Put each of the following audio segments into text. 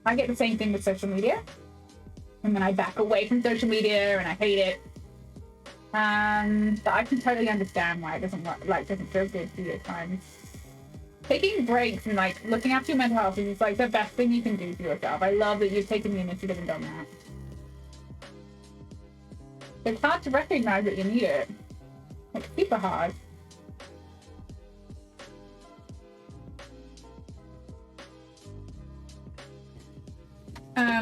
I get the same thing with social media. And then I back away from social media and I hate it. But I can totally understand why it doesn't work, like doesn't feel good for you at times. Taking breaks and like looking after your mental health is just like the best thing you can do for yourself. I love that you've taken the initiative and done that. It's hard to recognize that you need it. Like super hard.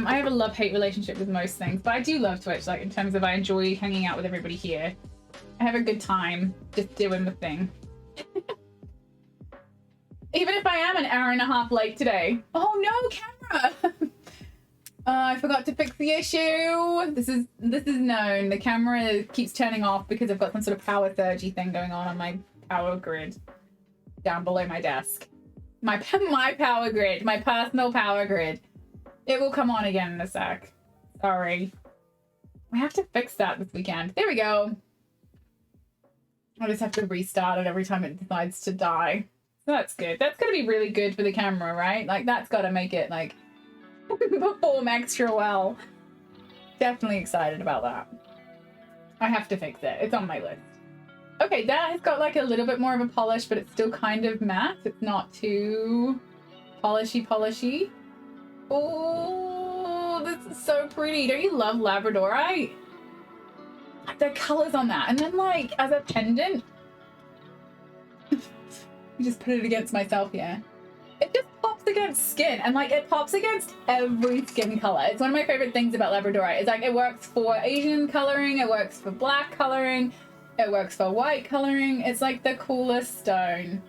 I have a love-hate relationship with most things, but I do love Twitch, like in terms of I enjoy hanging out with everybody here. I have a good time just doing the thing. Even if I am an hour and a half late today. Oh no, camera! I forgot to fix the issue. This is known. The camera keeps turning off because I've got some sort of power surgy thing going on my power grid down below my desk. My power grid, my personal power grid. It will come on again in a sec. Sorry. I have to fix that this weekend. There we go. I just have to restart it every time it decides to die. So that's good. That's going to be really good for the camera, right? Like, that's got to make it, like, perform extra well. Definitely excited about that. I have to fix it. It's on my list. Okay, that has got, like, a little bit more of a polish, but it's still kind of matte. It's not too polishy. Oh, this is so pretty. Don't you love Labradorite? Like, the colors on that. And then, like, as a pendant, I just put it against myself here. It just pops against skin, and like it pops against every skin color. It's one of my favorite things about Labradorite. It's like it works for Asian coloring, it works for black coloring, it works for white coloring. It's like the coolest stone.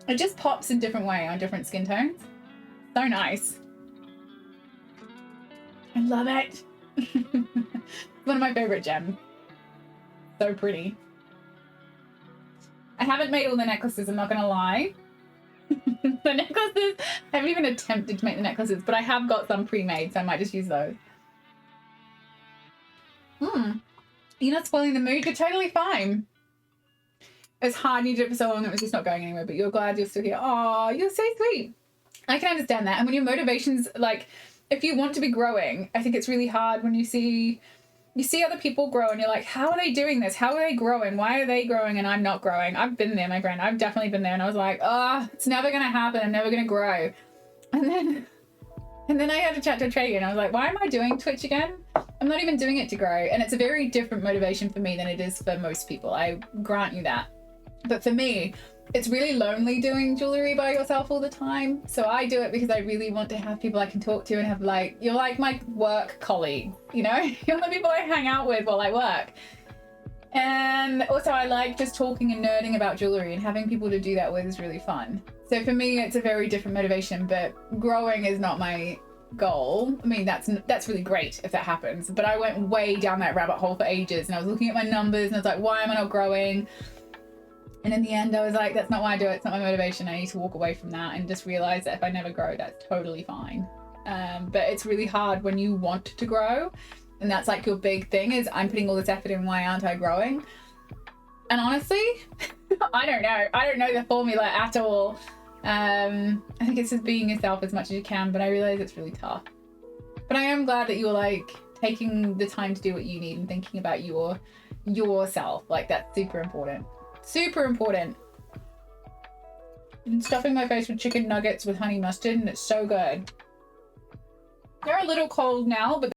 It just pops in different way on different skin tones. So nice. I love it. One of my favorite gems. So pretty. I haven't made all the necklaces, I'm not gonna lie. The necklaces, I haven't even attempted to make the necklaces, but I have got some pre-made, so I might just use those. You're not spoiling the mood, you're totally fine. It's hard, you did it for so long, it was just not going anywhere, but you're glad you're still here. Oh, you're so sweet. I can understand that. And when your motivation's like, if you want to be growing, I think it's really hard when you see other people grow and you're like, how are they doing this? How are they growing? Why are they growing and I'm not growing? I've been there, my friend. I've definitely been there. And I was like, oh, it's never going to happen. I'm never going to grow. And then I had to chat to Trey and I was like, why am I doing Twitch again? I'm not even doing it to grow. And it's a very different motivation for me than it is for most people. I grant you that. But for me, it's really lonely doing jewelry by yourself all the time. So I do it because I really want to have people I can talk to and have like, you're like my work colleague, you know? You're the people I hang out with while I work. And also I like just talking and nerding about jewelry, and having people to do that with is really fun. So for me, it's a very different motivation, but growing is not my goal. I mean, that's really great if that happens, but I went way down that rabbit hole for ages and I was looking at my numbers and I was like, why am I not growing? And in the end, I was like, that's not why I do it. It's not my motivation. I need to walk away from that and just realize that if I never grow, that's totally fine. But it's really hard when you want to grow. And that's like your big thing is I'm putting all this effort in. Why aren't I growing? And honestly, I don't know. I don't know the formula at all. I think it's just being yourself as much as you can, but I realize it's really tough. But I am glad that you're like taking the time to do what you need and thinking about yourself. Like that's super important. Super important. I'm stuffing my face with chicken nuggets with honey mustard and it's so good. They're a little cold now, but